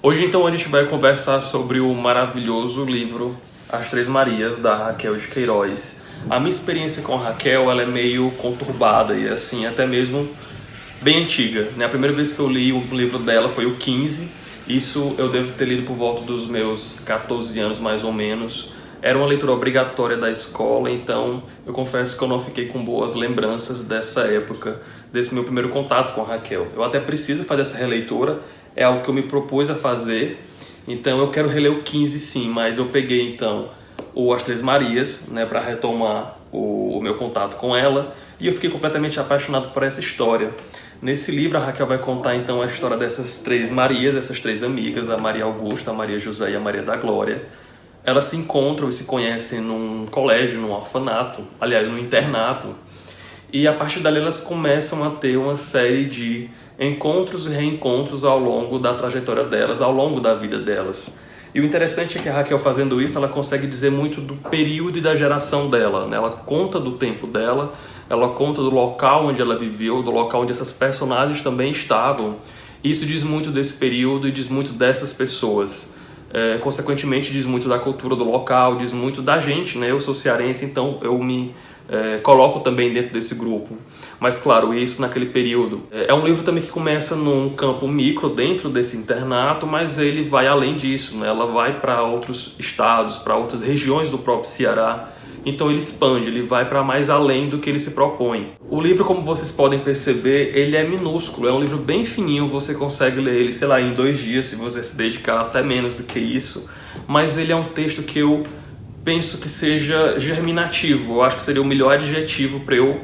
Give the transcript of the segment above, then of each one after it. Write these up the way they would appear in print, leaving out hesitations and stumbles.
Hoje então a gente vai conversar sobre o maravilhoso livro As Três Marias, da Raquel de Queiroz. A minha experiência com a Raquel ela é meio conturbada e assim, até mesmo bem antiga, né? A primeira vez que eu li o livro dela foi o 15, isso eu devo ter lido por volta dos meus 14 anos mais ou menos. Era uma leitura obrigatória da escola, então eu confesso que eu não fiquei com boas lembranças dessa época, desse meu primeiro contato com a Raquel. Eu até preciso fazer essa releitura, é algo que eu me propus a fazer, então eu quero reler o 15 sim, mas eu peguei então o As Três Marias, né, para retomar o meu contato com ela, e eu fiquei completamente apaixonado por essa história. Nesse livro a Raquel vai contar então a história dessas três Marias, dessas três amigas, a Maria Augusta, a Maria José e a Maria da Glória. Elas se encontram e se conhecem num colégio, num orfanato, aliás, num internato. E a partir dali elas começam a ter uma série de encontros e reencontros ao longo da trajetória delas, ao longo da vida delas. E o interessante é que a Raquel, fazendo isso, ela consegue dizer muito do período e da geração dela, né? Ela conta do tempo dela, ela conta do local onde ela viveu, do local onde essas personagens também estavam. E isso diz muito desse período e diz muito dessas pessoas. Consequentemente diz muito da cultura do local, diz muito da gente, né? Eu sou cearense, então eu me coloco também dentro desse grupo. Mas claro, isso naquele período. É um livro também que começa num campo micro dentro desse internato, mas ele vai além disso, né? Ela vai para outros estados, para outras regiões do próprio Ceará. Então ele expande, ele vai para mais além do que ele se propõe. O livro, como vocês podem perceber, ele é minúsculo, é um livro bem fininho, você consegue ler ele, sei lá, em 2 dias, se você se dedicar, até menos do que isso. Mas ele é um texto que eu penso que seja germinativo, eu acho que seria o melhor adjetivo para eu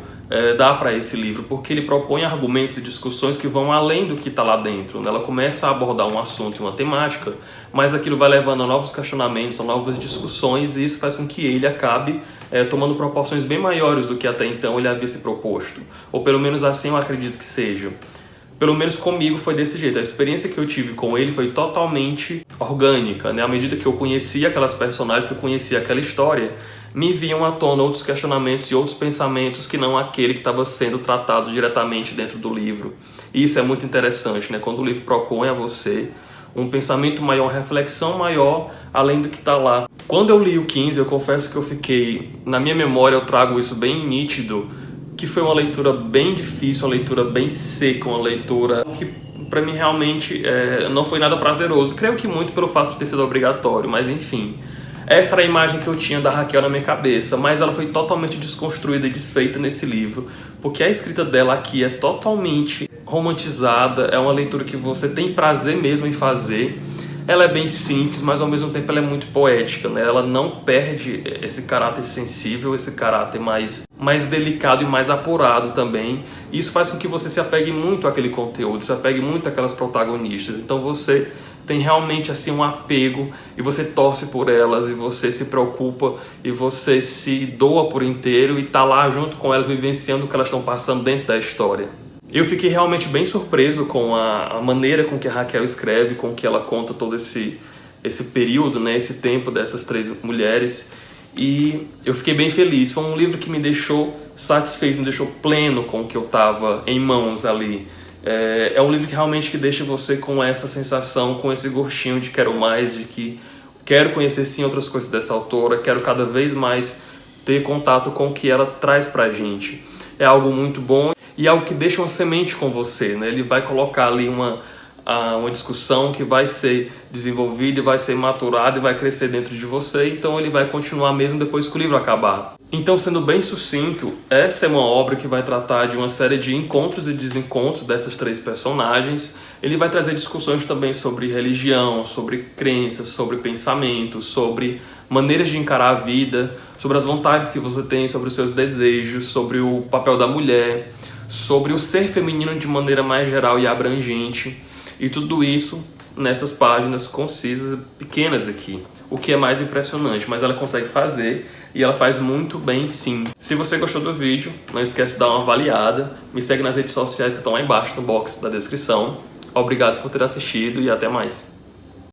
dar para esse livro, porque ele propõe argumentos e discussões que vão além do que está lá dentro. Ela começa a abordar um assunto e uma temática, mas aquilo vai levando a novos questionamentos, a novas discussões, e isso faz com que ele acabe tomando proporções bem maiores do que até então ele havia se proposto. Ou pelo menos assim eu acredito que seja. Pelo menos comigo foi desse jeito. A experiência que eu tive com ele foi totalmente orgânica, né? À medida que eu conhecia aquelas personagens, que eu conhecia aquela história, me vinham à tona outros questionamentos e outros pensamentos que não aquele que estava sendo tratado diretamente dentro do livro. E isso é muito interessante, né? Quando o livro propõe a você um pensamento maior, uma reflexão maior, além do que está lá. Quando eu li o 15, eu confesso que eu fiquei... Na minha memória eu trago isso bem nítido, que foi uma leitura bem difícil, uma leitura bem seca, uma leitura que para mim realmente não foi nada prazeroso. Creio que muito pelo fato de ter sido obrigatório, mas enfim. Essa era a imagem que eu tinha da Raquel na minha cabeça, mas ela foi totalmente desconstruída e desfeita nesse livro, porque a escrita dela aqui é totalmente romantizada, é uma leitura que você tem prazer mesmo em fazer. Ela é bem simples, mas ao mesmo tempo ela é muito poética, né? Ela não perde esse caráter sensível, esse caráter mais delicado e mais apurado também. E isso faz com que você se apegue muito àquele conteúdo, se apegue muito àquelas protagonistas. Então você tem realmente assim um apego e você torce por elas e você se preocupa e você se doa por inteiro e tá lá junto com elas vivenciando o que elas estão passando dentro da história. Eu fiquei realmente bem surpreso com a maneira com que a Raquel escreve, com que ela conta todo esse período, né, esse tempo dessas três mulheres, e eu fiquei bem feliz. Foi um livro que me deixou satisfeito, me deixou pleno com o que eu estava em mãos ali. É um livro que realmente deixa você com essa sensação, com esse gostinho de quero mais, de que quero conhecer sim outras coisas dessa autora, quero cada vez mais ter contato com o que ela traz pra gente. É algo muito bom e algo que deixa uma semente com você, né? Ele vai colocar ali uma discussão que vai ser desenvolvida e vai ser maturada e vai crescer dentro de você, então ele vai continuar mesmo depois que o livro acabar. Então, sendo bem sucinto, essa é uma obra que vai tratar de uma série de encontros e desencontros dessas três personagens. Ele vai trazer discussões também sobre religião, sobre crenças, sobre pensamentos, sobre maneiras de encarar a vida, sobre as vontades que você tem, sobre os seus desejos, sobre o papel da mulher, sobre o ser feminino de maneira mais geral e abrangente. E tudo isso nessas páginas concisas, pequenas aqui. O que é mais impressionante, mas ela consegue fazer e ela faz muito bem sim. Se você gostou do vídeo, não esquece de dar uma avaliada. Me segue nas redes sociais que estão aí embaixo no box da descrição. Obrigado por ter assistido e até mais.